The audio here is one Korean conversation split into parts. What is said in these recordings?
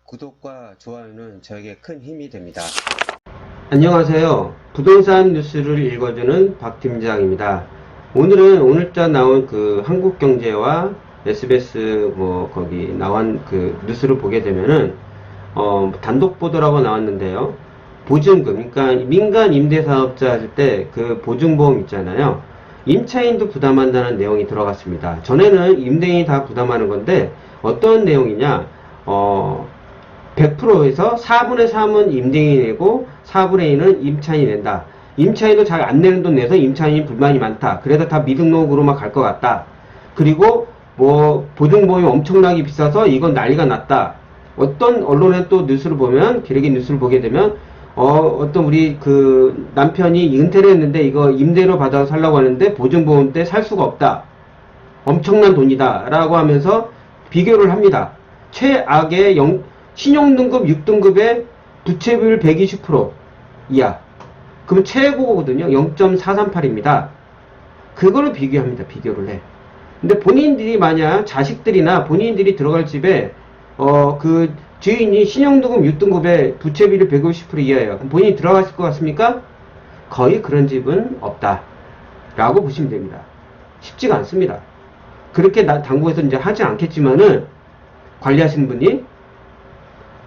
구독과 좋아요는 저에게 큰 힘이 됩니다. 안녕하세요. 부동산 뉴스를 읽어주는 박 팀장입니다. 오늘은 오늘자 나온 그 한국경제와 SBS 거기 나온 그 뉴스를 보게 되면은 단독 보도라고 나왔는데요. 보증금, 그러니까 민간 임대사업자 할 때 그 보증보험 있잖아요. 임차인도 부담한다는 내용이 들어갔습니다. 전에는 임대인이 다 부담하는 건데 어떤 내용이냐? 100%에서 4분의 3은 임대인이 내고 4분의 2는 임차인이 낸다. 임차인도 잘 안 내는 돈 내서 임차인이 불만이 많다. 그래서 다 미등록으로만 갈 것 같다. 그리고 보증보험이 엄청나게 비싸서 이건 난리가 났다. 어떤 언론에 또 뉴스를 보면, 기레기 뉴스를 보게 되면 어떤 우리 그 남편이 은퇴를 했는데 이거 임대로 받아서 살라고 하는데 보증보험 때 살 수가 없다. 엄청난 돈이다 라고 하면서 비교를 합니다. 최악의 신용등급 6등급의 부채비율 120% 이하. 그럼 최고거든요. 0.438입니다. 그거를 비교합니다. 비교를 해. 근데 본인들이 만약 자식들이나 본인들이 들어갈 집에 그 주인이 신용등급 6등급의 부채비율 150% 이하예요. 그럼 본인이 들어갔을 것 같습니까? 거의 그런 집은 없다. 라고 보시면 됩니다. 쉽지가 않습니다. 그렇게 당국에서 이제 하지 않겠지만은 관리하시는 분이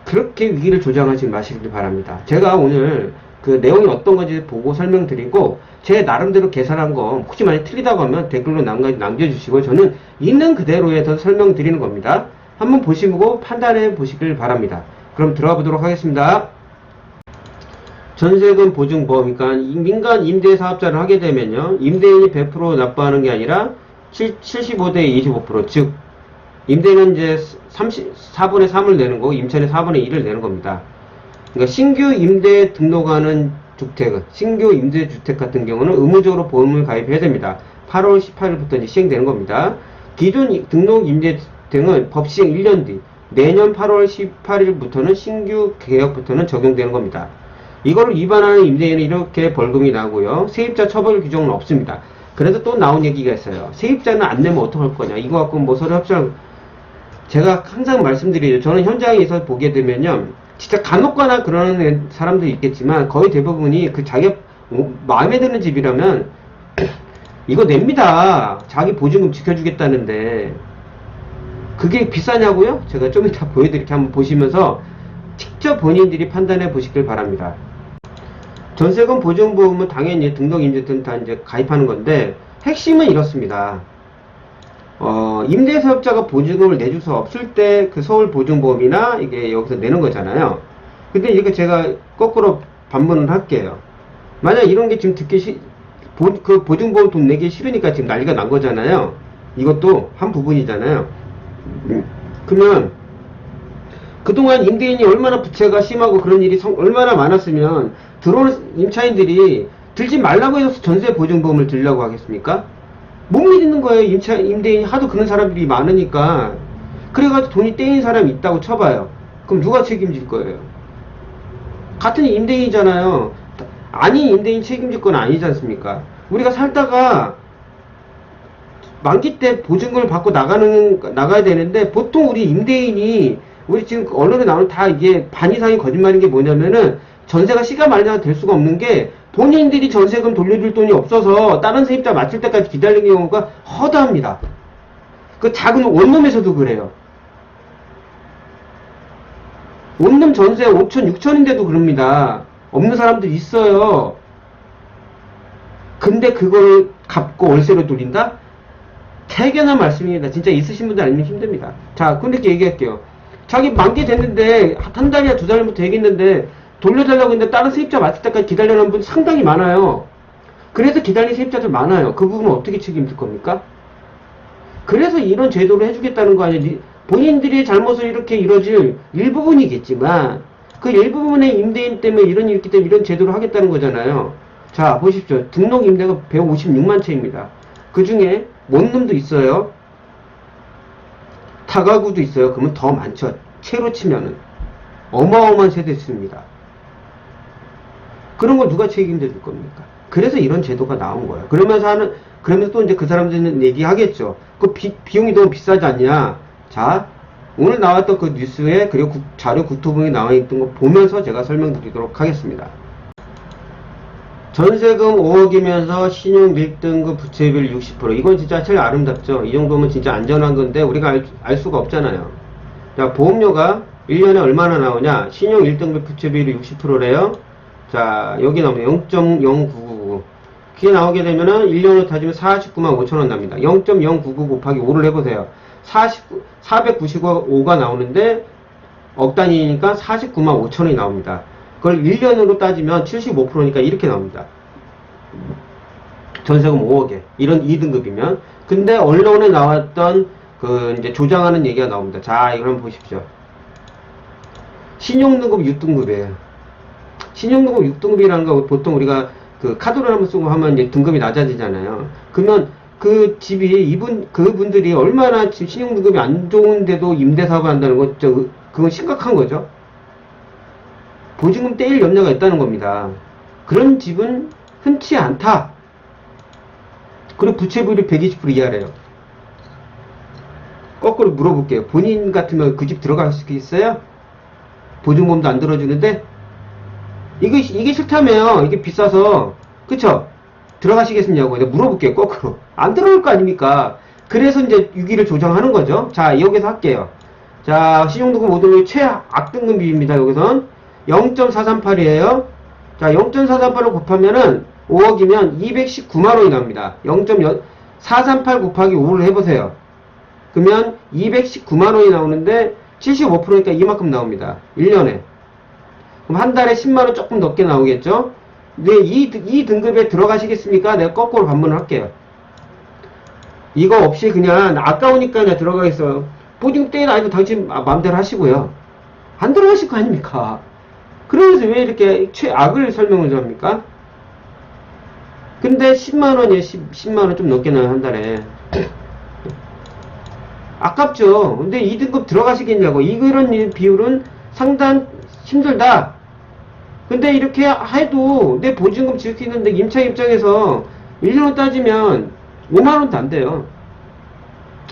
그렇게 위기를 조장하지 마시길 바랍니다. 제가 오늘 그 내용이 어떤 건지 보고 설명드리고 제 나름대로 계산한 거 혹시 만약 틀리다고 하면 댓글로 남겨주시고 저는 있는 그대로에서 설명드리는 겁니다. 한번 보시고 판단해 보시길 바랍니다. 그럼 들어가 보도록 하겠습니다. 전세금 보증보험, 그러니까 민간 임대사업자를 하게 되면요, 임대인이 100% 납부하는 게 아니라 75대 25%, 즉 임대인은 이제 4분의 3을 내는 거고 임차인은 4분의 1을 내는 겁니다. 그러니까 신규 임대 등록하는 주택, 신규 임대주택 같은 경우는 의무적으로 보험을 가입해야 됩니다. 8월 18일부터 이제 시행되는 겁니다. 기존 등록 임대주택은 법 시행 1년 뒤 내년 8월 18일부터는 신규 계약부터는 적용되는 겁니다. 이걸 위반하는 임대인은 이렇게 벌금이 나고요. 세입자 처벌 규정은 없습니다. 그래서 또 나온 얘기가 있어요. 세입자는 안 내면 어떡할 거냐. 이거 갖고 서류 협상, 제가 항상 말씀드리죠. 저는 현장에서 보게 되면요, 진짜 간혹가나 그러는 사람도 있겠지만 거의 대부분이 그 자기 마음에 드는 집이라면 이거 냅니다. 자기 보증금 지켜주겠다는데 그게 비싸냐고요? 제가 좀 이따 보여드릴게요. 한번 보시면서 직접 본인들이 판단해 보시길 바랍니다. 전세금 보증보험은 당연히 등록임대든 다 이제 가입하는 건데 핵심은 이렇습니다. 임대사업자가 보증금을 내줄 수 없을 때 그 서울보증보험이나 이게 여기서 내는 거잖아요. 근데 이거 제가 거꾸로 반문을 할게요. 만약 이런 게 지금 그 보증보험 돈 내기 싫으니까 지금 난리가 난 거잖아요. 이것도 한 부분이잖아요. 그러면 그동안 임대인이 얼마나 부채가 심하고 그런 일이 얼마나 많았으면 들어오는 임차인들이 들지 말라고 해서 전세 보증보험을 들려고 하겠습니까? 못 믿는 거예요. 임대인이 하도 그런 사람들이 많으니까. 그래가지고 돈이 떼인 사람이 있다고 쳐봐요. 그럼 누가 책임질 거예요? 같은 임대인이잖아요. 아닌 임대인 책임질 건 아니지 않습니까? 우리가 살다가 만기 때 보증금을 받고 나가야 되는데 보통 우리 임대인이 우리 지금 언론에 나오는 다 이게 반 이상의 거짓말인 게 뭐냐면은 전세가 시가 말려야 될 수가 없는 게 본인들이 전세금 돌려줄 돈이 없어서 다른 세입자 맞출 때까지 기다리는 경우가 허다합니다. 그 작은 원룸에서도 그래요. 원룸 전세 5천, 6천인데도 그럽니다. 없는 사람들 있어요. 근데 그걸 갚고 월세로 돌린다? 태견한 말씀입니다. 진짜 있으신 분들 아니면 힘듭니다. 자, 근데 이렇게 얘기할게요. 자기 만기 됐는데 한 달이나 두 달부터 얘기했는데 돌려달라고 했는데 다른 세입자 맞을 때까지 기다리는 분 상당히 많아요. 그래서 기다리는 세입자들 많아요. 그 부분은 어떻게 책임질 겁니까? 그래서 이런 제도를 해주겠다는 거 아니에요. 본인들의 잘못을 이렇게 이뤄질 일부분이겠지만 그 일부분의 임대인 때문에 이런 일이 있기 때문에 이런 제도를 하겠다는 거잖아요. 자, 보십시오. 등록 임대가 156만 채입니다. 그 중에 원룸도 있어요. 다가구도 있어요. 그러면 더 많죠. 채로 치면은 어마어마한 세대수입니다. 그런 걸 누가 책임져 줄 겁니까? 그래서 이런 제도가 나온 거예요. 그러면서 또 이제 그 사람들은 얘기하겠죠. 그 비용이 너무 비싸지 않냐? 자, 오늘 나왔던 그 뉴스에 그리고 자료 구토분이 나와 있던 거 보면서 제가 설명드리도록 하겠습니다. 전세금 5억이면서 신용 1등급 부채비율 60%. 이건 진짜 제일 아름답죠. 이 정도면 진짜 안전한 건데 우리가 알 수가 없잖아요. 자, 보험료가 1년에 얼마나 나오냐? 신용 1등급 부채비율이 60%래요. 자, 여기 나오면 0.0999. 그게 나오게 되면은 1년으로 따지면 49만 5천원 납니다. 0.099 곱하기 5를 해보세요. 495가 나오는데 억 단위니까 49만 5천원이 나옵니다. 그걸 1년으로 따지면 75%니까 이렇게 나옵니다. 전세금 5억에. 이런 2등급이면. 근데 언론에 나왔던 그 이제 조장하는 얘기가 나옵니다. 자, 이걸 한번 보십시오. 신용등급 6등급이에요. 신용등급 6등급이라는 거 보통 우리가 그 카드를 한번 쓰고 하면 이제 등급이 낮아지잖아요. 그러면 그 집이 그분들이 얼마나 지금 신용등급이 안 좋은데도 임대사업을 한다는 거, 그건 심각한 거죠. 보증금 떼일 염려가 있다는 겁니다. 그런 집은 흔치 않다. 그리고 부채비율이 120% 이하래요. 거꾸로 물어볼게요. 본인 같으면 그 집 들어갈 수 있어요? 보증금도 안 들어주는데? 이게 싫다며. 이게 비싸서. 그쵸? 들어가시겠냐고. 내가 물어볼게요. 거꾸로. 안 들어올 거 아닙니까? 그래서 이제 6위를 조정하는 거죠. 자, 여기서 할게요. 자, 신용등급 5등급이 최악등급입니다. 여기선 0.438이에요. 자, 0.438을 곱하면은 5억이면 219만원이 나옵니다. 0.438 곱하기 5를 해보세요. 그러면 219만원이 나오는데 75%니까 이만큼 나옵니다. 1년에. 그럼 한 달에 10만원 조금 넘게 나오겠죠? 네, 이 등급에 들어가시겠습니까? 내가 거꾸로 반문을 할게요. 이거 없이 그냥 아까우니까 그냥 들어가겠어요. 보증금 떼는 아니고 당신 마음대로 하시고요. 안 들어가실 거 아닙니까? 그러면서 왜 이렇게 최악을 설명을 합니까? 근데 10만원이에요. 10만원 좀 넘게 나요, 한 달에. 아깝죠? 근데 2등급 들어가시겠냐고. 이런 비율은 상당히 힘들다. 근데 이렇게 해도 내 보증금 지키는데 임차 입장에서 1년 따지면 5만원도 안 돼요.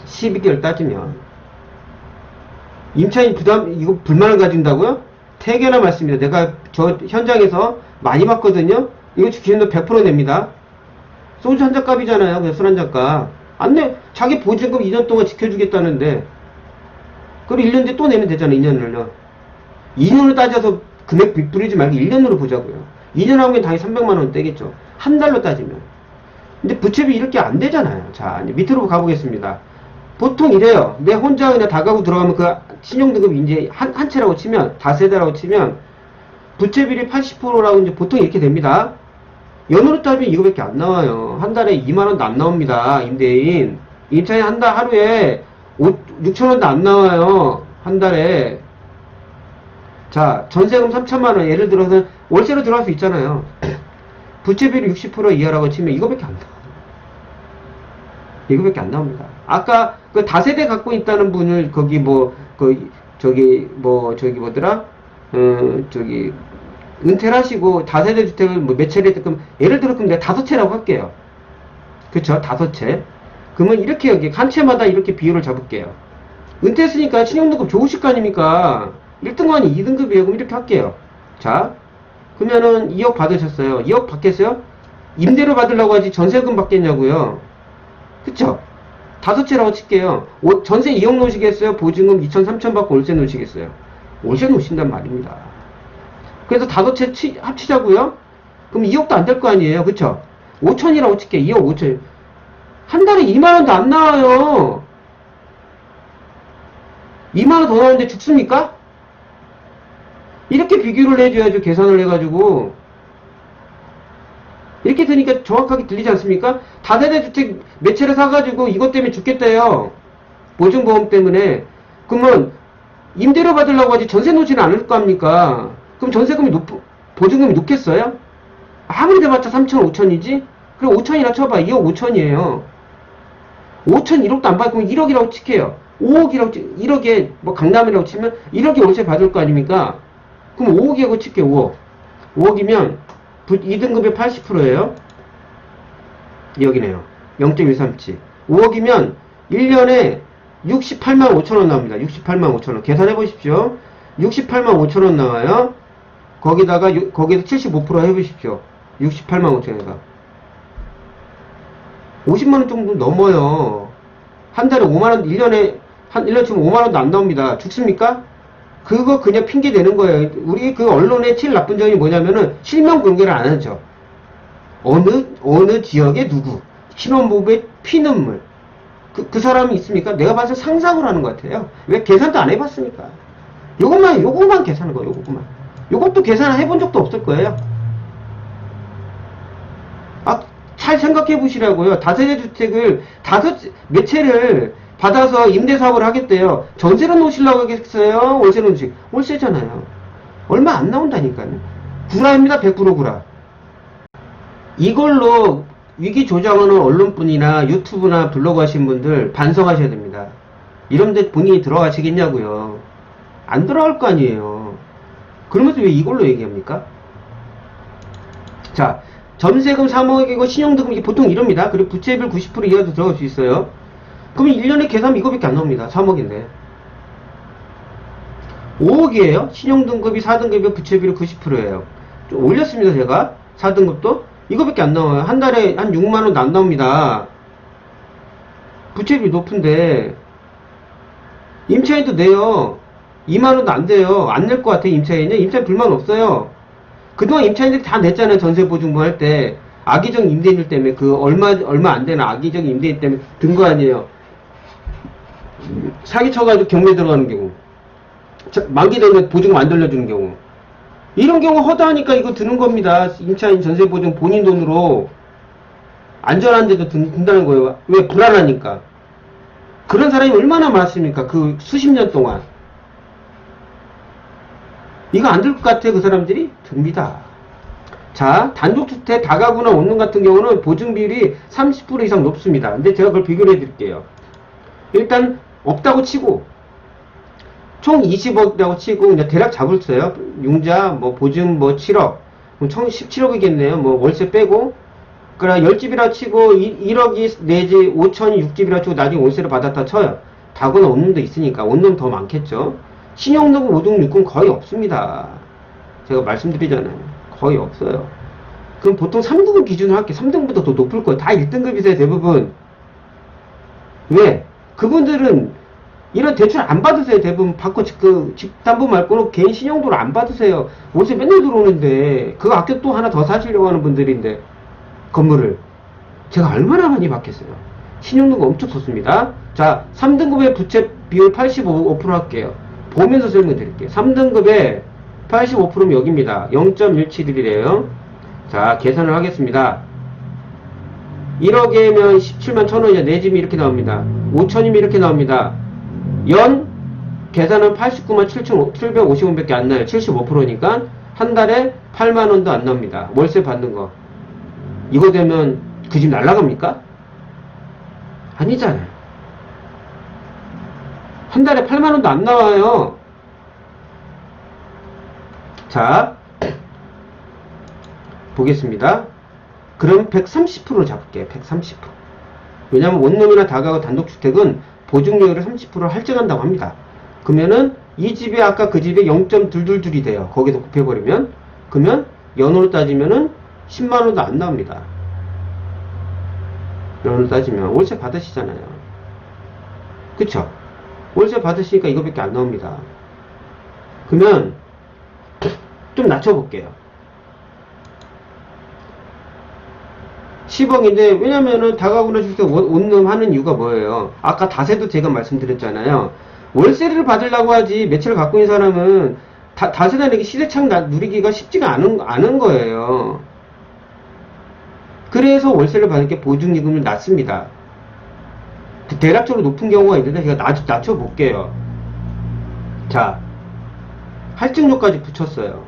12개월 따지면. 임차인 이거 불만을 가진다고요? 태개나 말씀입니다. 내가 저 현장에서 많이 봤거든요? 이거 지키는 거 100% 냅니다. 소주 한 잔 값이잖아요. 그냥 술 한 잔 값. 안 내. 자기 보증금 2년 동안 지켜주겠다는데. 그리고 1년 뒤에 또 내면 되잖아요. 2년을요. 2년을 따져서 금액 부리지 말고 1년으로 보자고요. 2년 하면 당연히 300만원 떼겠죠. 한 달로 따지면. 근데 부채비 이렇게 안 되잖아요. 자, 이제 밑으로 가보겠습니다. 보통 이래요. 내 혼자 그냥 다가구 들어가면 그 신용등급이 이제 한 채라고 치면, 다세대라고 치면, 부채비율이 80%라고 이제 보통 이렇게 됩니다. 연으로 따지면 이거밖에 안 나와요. 한 달에 2만원도 안 나옵니다. 임대인. 임차인 한 달 하루에 6천원도 안 나와요. 한 달에. 자, 전세금 3천만원. 예를 들어서 월세로 들어갈 수 있잖아요. 부채비율 60% 이하라고 치면 이거밖에 안 나와요. 이거밖에 안 나옵니다. 아까 그 다세대 갖고 있다는 분을 거기 뭐더라? 은퇴를 하시고 다세대 주택을 뭐 몇 채를 했든 예를 들어 그럼 내가 5채라고 할게요. 그쵸? 5채. 그러면 이렇게 여기 한 채마다 이렇게 비율을 잡을게요. 은퇴했으니까 신용등급 좋으실 거 아닙니까? 1등급이 2등급이에요. 그럼 이렇게 할게요. 자, 그러면은 2억 받으셨어요. 2억 받겠어요? 임대료 받으려고 하지 전세금 받겠냐고요. 그쵸? 5채라고 칠게요. 전세 2억 놓으시겠어요? 보증금 2천, 3천 받고 월세 놓으시겠어요? 월세 놓으신단 말입니다. 그래서 5채 합치자고요? 그럼 2억도 안 될 거 아니에요? 그쵸? 5천이라고 칠게요. 2억 5천. 한 달에 2만원도 안 나와요. 2만원 더 나오는데 죽습니까? 이렇게 비교를 해줘야죠. 계산을 해가지고. 이렇게 되니까 정확하게 들리지 않습니까? 다세대 주택 몇 채를 사가지고 이것 때문에 죽겠대요. 보증보험 때문에. 그러면 임대료 받으려고 하지 전세 놓지는 않을 거 아닙니까? 그럼 전세금이 보증금이 높겠어요? 아무리 돼봤자 3천, 5천이지? 그럼 5천이나 쳐봐. 2억 5천이에요. 5천 1억도 안 받고 1억이라고 칠게요. 5억이라고 1억에 뭐 강남이라고 치면 1억이 월세 받을 거 아닙니까? 그럼 5억이라고 칠게요. 5억. 5억이면 2등급의 80%예요. 여기네요. 0.137. 5억이면 1년에 68만 5천원 나옵니다. 68만 5천원. 계산해 보십시오. 68만 5천원 나와요. 거기다가, 거기서 75% 해보십시오. 68만 5천원에다. 50만원 정도 넘어요. 한 달에 5만원, 1년에, 한 1년 지금 5만원도 안 나옵니다. 죽습니까? 그거 그냥 핑계 대는 거예요. 우리 그 언론의 제일 나쁜 점이 뭐냐면은 실명 공개를 안 하죠. 어느 지역의 누구. 신혼부부의 피눈물. 그 사람이 있습니까? 내가 봐서 상상을 하는 것 같아요. 왜 계산도 안 해봤으니까. 요것만 계산한 거예요, 요것만. 요것도 계산을 해본 적도 없을 거예요. 잘 생각해 보시라고요. 다세대 주택을 몇 채를 받아서 임대사업을 하겠대요. 전세로 놓으시려고 하겠어요? 월세로 놓으시? 월세잖아요. 얼마 안 나온다니까요. 구라입니다. 100% 구라. 이걸로 위기 조장하는 언론뿐이나 유튜브나 블로그 하신 분들 반성하셔야 됩니다. 이런데 본인이 들어가시겠냐고요. 안 들어갈 거 아니에요. 그러면서 왜 이걸로 얘기합니까? 자, 전세금 3억이고 신용등급 이게 보통 이럽니다. 그리고 부채비율 90% 이하도 들어갈 수 있어요. 그러면 1년에 계산하면 이거밖에 안 나옵니다. 3억인데 5억이에요. 신용등급이 4등급이고 부채비율 90%예요. 좀 올렸습니다. 제가 4등급도 이거밖에 안 나와요. 한 달에 한 6만원도 안 나옵니다. 부채비율 높은데 임차인도 내요. 2만원도 안 돼요. 안 낼 것 같아요. 임차인은. 임차인 불만 없어요. 그동안 임차인들이 다 냈잖아요. 전세보증금 할 때. 악의적 임대인들 때문에 그 얼마 안 되는 악의적 임대인 때문에 든 거 아니에요. 사기쳐가지고 경매 들어가는 경우. 만기 되면 보증금 안 돌려주는 경우. 이런 경우 허다하니까 이거 드는 겁니다. 임차인 전세보증 본인 돈으로. 안전한데도 든다는 거예요. 왜? 불안하니까. 그런 사람이 얼마나 많습니까? 그 수십 년 동안. 이거 안 들 것 같아, 그 사람들이? 듭니다. 자, 단독주택, 다가구나 원룸 같은 경우는 보증비율이 30% 이상 높습니다. 근데 제가 그걸 비교를 해드릴게요. 일단, 없다고 치고, 총 20억이라고 치고, 이제 대략 잡을게요. 융자, 보증 7억. 그럼 총 17억이겠네요. 월세 빼고. 그러나 10집이라 치고, 1억이 내지 5천이 6집이라 치고, 나중에 월세를 받았다 쳐요. 다구나 원룸도 있으니까, 원룸 더 많겠죠. 신용등급 5등 6등 거의 없습니다. 제가 말씀드리잖아요. 거의 없어요. 그럼 보통 3등급 기준으로 할게요. 3등급보다 더 높을 거예요. 다 1등급이세요, 대부분. 왜? 그분들은 이런 대출 안 받으세요. 대부분 받고 집담보 말고는 개인 신용도를 안 받으세요. 월세 맨날 들어오는데 그거 아껴 또 하나 더 사시려고 하는 분들인데 건물을 제가 얼마나 많이 받겠어요. 신용도가 엄청 좋습니다. 자, 3등급의 부채 비율 85% 할게요. 보면서 설명드릴게요. 3등급에 85%면 여기입니다. 0.171이래요. 자, 계산을 하겠습니다. 1억이면 17만 1천원이죠. 내 집이 이렇게 나옵니다. 5천이면 이렇게 나옵니다. 연 계산은 89만 7,750원밖에 안 나요. 75%니까 한 달에 8만원도 안 나옵니다. 월세 받는 거. 이거 되면 그 집 날라갑니까? 아니잖아요. 한 달에 8만원도 안 나와요. 자, 보겠습니다. 그럼 130% 잡을게요. 130%. 왜냐면 원룸이나 다가구 단독주택은 보증료율을 30% 할증한다고 합니다. 그러면은 이 집에 아까 그 집에 0.222이 돼요. 거기서 곱해버리면. 그러면 연으로 따지면은 10만원도 안 나옵니다. 연으로 따지면 월세 받으시잖아요. 그쵸? 월세 받으시니까 이거밖에 안 나옵니다. 그러면 좀 낮춰볼게요. 10억인데 왜냐면은 다가구나 주택 원룸 하는 이유가 뭐예요? 아까 다세도 제가 말씀드렸잖아요. 월세를 받으려고 하지 매체를 갖고 있는 사람은 다세나 이렇게 시대착 누리기가 쉽지가 않은 거예요. 그래서 월세를 받을 게 보증이금이 낮습니다. 대략적으로 높은 경우가 있는데 제가 낮춰볼게요. 자, 할증료까지 붙였어요.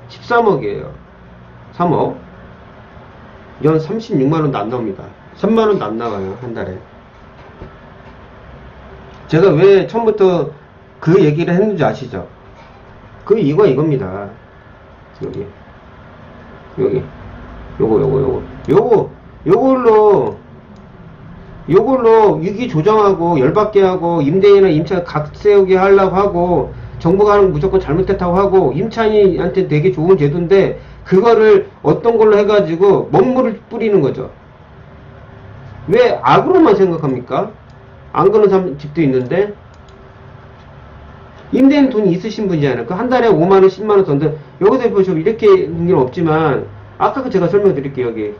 13억이에요. 3억. 연 36만원도 안 나옵니다. 3만원도 안 나와요. 한 달에. 제가 왜 처음부터 그 얘기를 했는지 아시죠? 이겁니다. 요걸로 요걸로 위기 조정하고 열받게 하고 임대인이나 임차인 각 세우게 하려고 하고 정부가 하는 거 무조건 잘못됐다고 하고 임차인한테 되게 좋은 제도인데 그거를 어떤 걸로 해가지고 먹물을 뿌리는 거죠. 왜 악으로만 생각합니까? 안 그런 집도 있는데 임대인 돈이 있으신 분이잖아요. 그 한 달에 5만원, 10만원 던데 여기서 보시면 이렇게 있는 일 없지만 아까 제가 설명드릴게요. 여기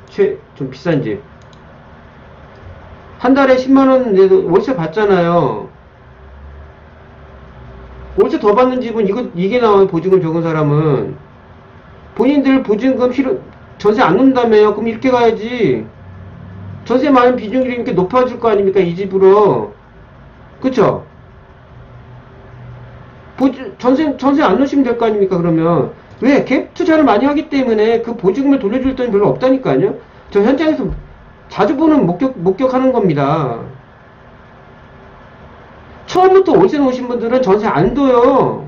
좀 비싼 집 한 달에 10만원 내도 월세 받잖아요. 월세 더 받는 집은 이게 나와요. 보증금 적은 사람은. 본인들 보증금 전세 안 놓는다며요. 그럼 이렇게 가야지. 전세 많은 비중이 이렇게 높아질 거 아닙니까? 이 집으로. 그쵸? 전세 안 놓으시면 될 거 아닙니까? 그러면. 왜? 갭 투자를 많이 하기 때문에 그 보증금을 돌려줄 돈이 별로 없다니까요? 저 현장에서 자주 보는 목격하는 겁니다. 처음부터 월세 놓으신 분들은 전세 안 둬요.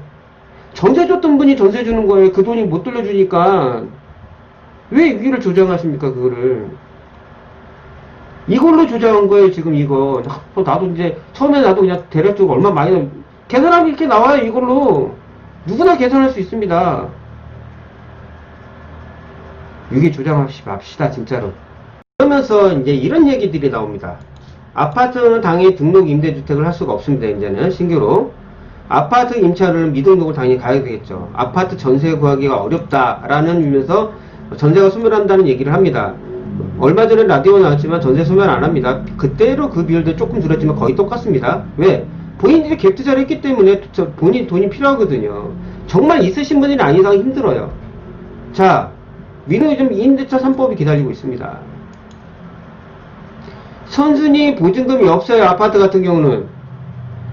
전세 줬던 분이 전세 주는 거예요. 그 돈이 못 돌려주니까. 왜 위기를 조장하십니까, 그거를. 이걸로 조장한 거예요, 지금 이거. 나도 이제, 처음에 나도 그냥 대략적으로 얼마 많이, 계산하면 이렇게 나와요, 이걸로. 누구나 계산할 수 있습니다. 위기 조장합시다, 진짜로. 그러면서 이제 이런 얘기들이 나옵니다. 아파트는 당연히 등록 임대주택을 할 수가 없습니다. 이제는 신규로 아파트 임차를 미등록을 당연히 가야 되겠죠. 아파트 전세 구하기가 어렵다라는 의미에서 전세가 소멸한다는 얘기를 합니다. 얼마 전에 라디오 나왔지만 전세 소멸 안 합니다. 그때로 그 비율도 조금 줄었지만 거의 똑같습니다. 왜? 본인들이 갭 투자를 했기 때문에 본인 돈이 필요하거든요. 정말 있으신 분이 아닌 이상 힘들어요. 자, 위는 요즘 임대차 3법이 기다리고 있습니다. 선순위 보증금이 없어요. 아파트 같은 경우는.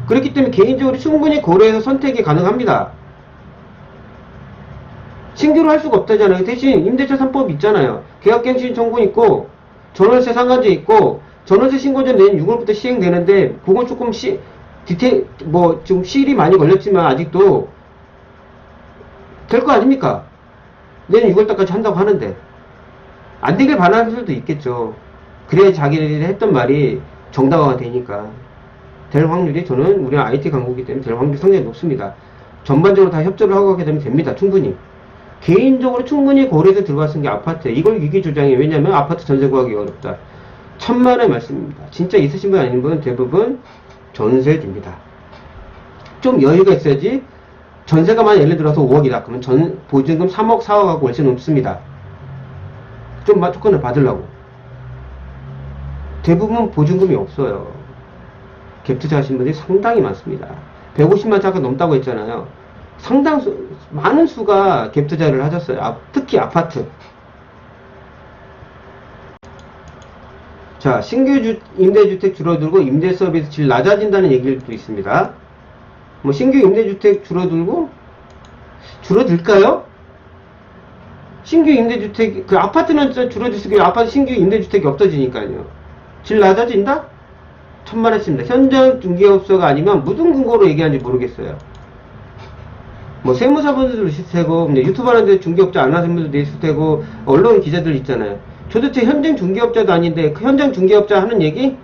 그렇기 때문에 개인적으로 충분히 고려해서 선택이 가능합니다. 신규로 할 수가 없다잖아요. 대신 임대차 3법 있잖아요. 계약갱신 청구 있고 전월세 상한제 있고 전월세 신고전 내년 6월부터 시행되는데 그건 조금 지금 시일이 많이 걸렸지만 아직도 될 거 아닙니까? 내년 6월달까지 한다고 하는데 안 되길 바라는 사람도 있겠죠. 그래야 자기들이 했던 말이 정당화가 되니까 될 확률이 저는 우리 IT 강국이기 때문에 될 확률이 상당히 높습니다. 전반적으로 다 협조를 하고 가게 되면 됩니다. 충분히. 개인적으로 충분히 고려해서 들어가 쓴 게 아파트예요. 이걸 위기 조장해. 왜냐면 아파트 전세 구하기 어렵다. 천만의 말씀입니다. 진짜 있으신 분 아닌 분은 대부분 전세 줍니다. 좀 여유가 있어야지. 전세가 만약 예를 들어서 5억이다. 그러면 보증금 3억, 4억하고 월세 넘습니다. 좀 조건을 받으려고. 대부분 보증금이 없어요. 갭 투자 하신 분들이 상당히 많습니다. 150만 차가 넘다고 했잖아요. 많은 수가 갭 투자를 하셨어요. 특히 아파트. 자, 신규 임대주택 줄어들고 임대 서비스 질 낮아진다는 얘기도 있습니다. 뭐 신규 임대주택 줄어들까요? 신규 임대주택, 그 아파트는 줄어들 수있 아파트 신규 임대주택이 없어지니까요. 질 낮아진다? 천만했습니다. 현장 중개업소가 아니면 무슨 근거로 얘기하는지 모르겠어요. 뭐 세무사분들도 있을 테고, 유튜버한테 중개업자 안 하시는 분들도 있을 테고, 언론 기자들 있잖아요. 도대체 현장 중개업자도 아닌데 그 현장 중개업자 하는 얘기?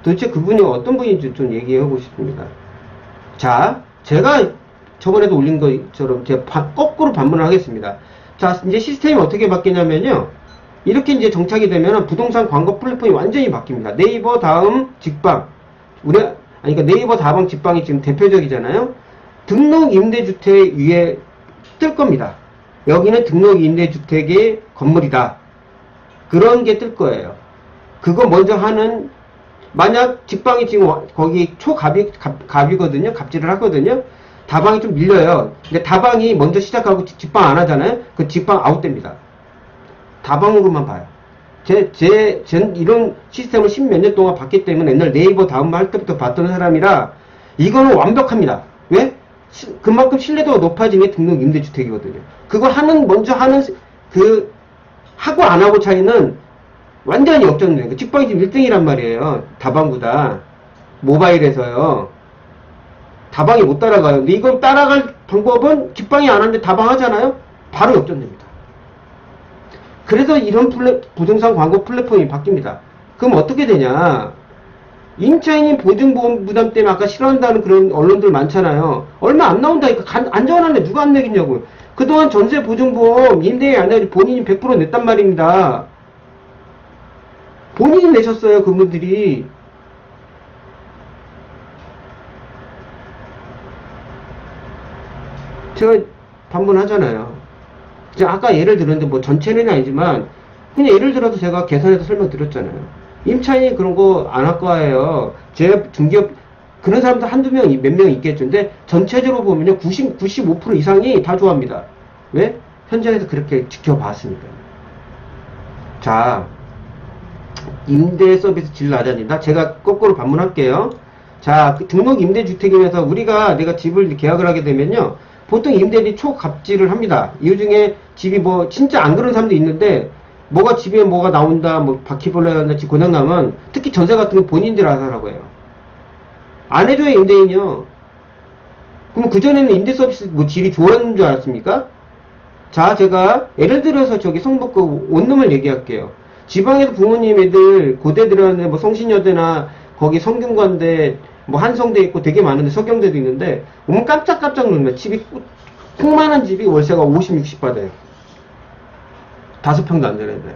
도대체 그분이 어떤 분인지 좀 얘기하고 싶습니다. 자, 제가 저번에도 올린 것처럼 제가 거꾸로 반문을 하겠습니다. 자, 이제 시스템이 어떻게 바뀌냐면요. 이렇게 정착이 되면 부동산 광고 플랫폼이 완전히 바뀝니다. 네이버 다음 직방. 그러니까 네이버 다방 직방이 지금 대표적이잖아요. 등록 임대주택 위에 뜰 겁니다. 여기는 등록 임대주택의 건물이다. 그런 게 뜰 거예요. 그거 먼저 하는, 만약 직방이 지금 거기 갑이거든요. 갑질을 하거든요. 다방이 좀 밀려요. 근데 다방이 먼저 시작하고 직방 안 하잖아요. 그 직방 아웃됩니다. 다방으로만 봐요. 이런 시스템을 십몇 년 동안 봤기 때문에 옛날 네이버 다음 할 때부터 봤던 사람이라 이거는 완벽합니다. 왜? 그만큼 신뢰도가 높아진 게 등록 임대주택이거든요. 그거 먼저 하는, 하고 안 하고 차이는 완전히 역전돼요. 직방이 지금 1등이란 말이에요. 다방보다. 모바일에서요. 다방이 못 따라가요. 근데 이걸 따라갈 방법은 직방이 안 하는데 다방 하잖아요? 바로 역전됩니다. 그래서 이런 부동산 광고 플랫폼이 바뀝니다. 그럼 어떻게 되냐? 임차인이 보증보험 부담 때문에 아까 싫어한다는 그런 언론들 많잖아요. 얼마 안 나온다니까. 안전한데 누가 안 내겠냐고요. 그동안 전세 보증보험 임대인이 안 내고 본인이 100% 냈단 말입니다. 본인이 내셨어요, 그분들이. 제가 반문하잖아요. 제가 아까 예를 들었는데 뭐 전체는 아니지만 그냥 예를 들어서 제가 계산해서 설명드렸잖아요. 임차인이 그런 거 안 할 거예요. 제 중개업 그런 사람도 한두 명, 몇 명 있겠죠. 근데 전체적으로 보면요 95% 이상이 다 좋아합니다. 왜? 현장에서 그렇게 지켜봤으니까. 자, 임대 서비스 질 낮아진다. 제가 거꾸로 반문할게요. 자, 그 등록 임대주택이면서 내가 집을 계약을 하게 되면요. 보통 임대인이 초갑질을 합니다. 이유 중에 집이 뭐 진짜 안 그런 사람도 있는데 집에 뭐가 나온다, 뭐 바퀴벌레가 난다, 집 고장 나면 특히 전세 같은 거 본인들이 하라고 해요. 안 해줘요, 임대인이요. 그럼 그전에는 임대 서비스 뭐 질이 좋았는 줄 알았습니까? 자, 제가 예를 들어서 저기 성북구 원룸을 얘기할게요. 지방에서 부모님 애들 고대 들어왔는데 뭐 성신여대나 거기 성균관대 뭐 한성대 있고 되게 많은데 서경대도 있는데 오면 깜짝깜짝 놀면 집이 콩만한 집이 월세가 50, 60 받아요. 5평도 안 되는데.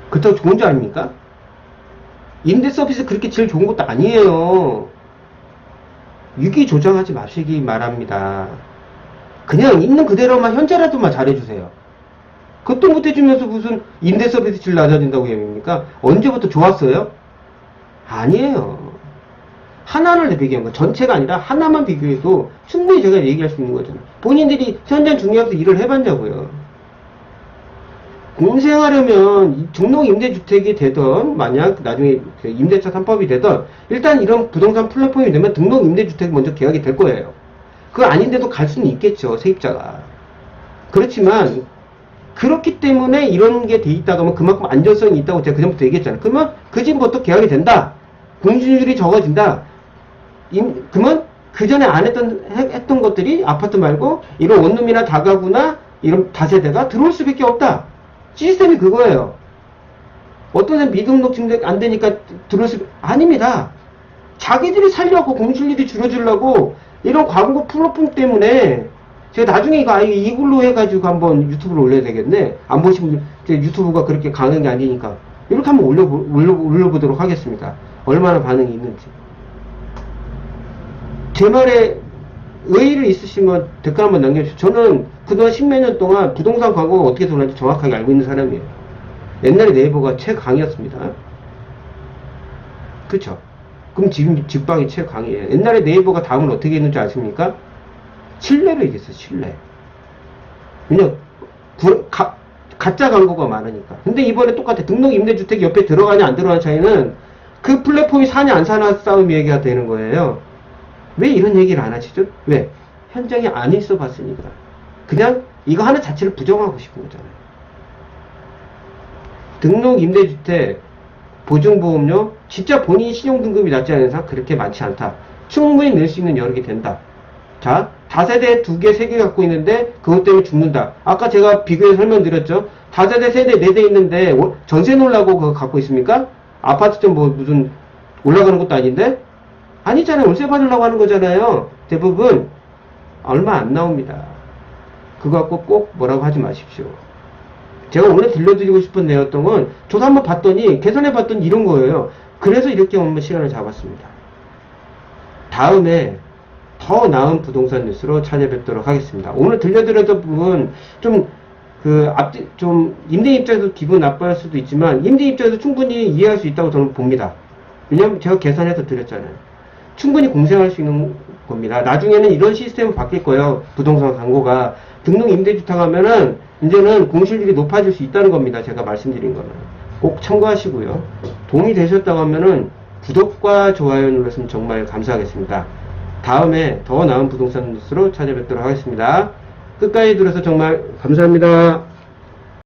그렇다고 좋은 줄 아닙니까? 임대 서비스 그렇게 제일 좋은 것도 아니에요. 유기 조정하지 마시기 바랍니다. 그냥 있는 그대로만 현재라도만 잘해주세요. 그것도 못해주면서 무슨 임대 서비스 질 낮아진다고 얘기합니까? 언제부터 좋았어요? 아니에요. 하나를 비교한 거 전체가 아니라 하나만 비교해도 충분히 제가 얘기할 수 있는 거잖아요. 본인들이 현장 중개업에서 일을 해봤냐고요. 공생하려면 등록 임대주택이 되던 만약 나중에 임대차 3법이 되던 일단 이런 부동산 플랫폼이 되면 등록 임대주택이 먼저 계약이 될 거예요. 그거 아닌데도 갈 수는 있겠죠, 세입자가. 그렇지만 그렇기 때문에 이런 게 돼 있다고 하면 그만큼 안전성이 있다고 제가 그전부터 얘기했잖아요. 그러면 그 집부터 계약이 된다. 공실률이 적어진다. 그러면 그 전에 안 했던 것들이 아파트 말고 이런 원룸이나 다가구나 이런 다세대가 들어올 수밖에 없다. 시스템이 그거예요. 어떤 사람 미등록 증대 안 되니까 들어올 수 아닙니다. 자기들이 살려고 공실률이 줄어들려고 이런 광고 플랫폼 때문에 제가 나중에 이걸로 해가지고 한번 유튜브로 올려야 되겠네. 안 보시면 유튜브가 그렇게 강한 게 아니니까 이렇게 한번 올려보도록 하겠습니다. 얼마나 반응이 있는지. 제 말에 의의를 있으시면 댓글 한번 남겨주세요. 저는 그동안 10몇 년 동안 부동산 광고가 어떻게 돌아가는지 정확하게 알고 있는 사람이에요. 옛날에 네이버가 최강이었습니다. 그쵸? 그럼 지금 직방이 최강이에요. 옛날에 네이버가 다음을 어떻게 했는지 아십니까? 신뢰를 얘기했어요, 신뢰. 왜냐, 가짜 광고가 많으니까. 근데 이번에 똑같아. 등록 임대주택 옆에 들어가냐 안 들어가냐 차이는 그 플랫폼이 사냐 안 사냐 싸움 얘기가 되는 거예요. 왜 이런 얘기를 안 하시죠? 왜? 현장에 안 있어 봤으니까. 그냥 이거 하나 자체를 부정하고 싶은 거잖아요. 등록 임대주택 보증보험료 진짜 본인 신용등급이 낮지 않은 이상 그렇게 많지 않다. 충분히 낼 수 있는 여력이 된다. 자, 다세대 2개, 3개 갖고 있는데 그것 때문에 죽는다. 아까 제가 비교해서 설명드렸죠. 다세대, 세대 4대 있는데 전세 놓으려고 그거 갖고 있습니까? 아파트 좀 뭐 무슨 올라가는 것도 아닌데? 아니잖아요. 월세 받으려고 하는 거잖아요. 대부분 얼마 안 나옵니다. 그거 갖고 꼭 뭐라고 하지 마십시오. 제가 오늘 들려드리고 싶은 내용은 저도 한번 봤더니 계산해 봤더니 이런 거예요. 그래서 이렇게 한번 시간을 잡았습니다. 다음에 더 나은 부동산 뉴스로 찾아뵙도록 하겠습니다. 오늘 들려드렸던 부분 좀 임대 입장에서 기분 나빠할 수도 있지만 임대 입장에서 충분히 이해할 수 있다고 저는 봅니다. 왜냐면 제가 계산해서 드렸잖아요. 충분히 공생할 수 있는 겁니다. 나중에는 이런 시스템이 바뀔 거예요. 부동산 광고가 등록 임대주택 하면은 이제는 공실률이 높아질 수 있다는 겁니다. 제가 말씀드린 거는 꼭 참고하시고요. 도움이 되셨다고 하면은 구독과 좋아요 눌렀으면 정말 감사하겠습니다. 다음에 더 나은 부동산 뉴스로 찾아뵙도록 하겠습니다. 끝까지 들어서 정말 감사합니다.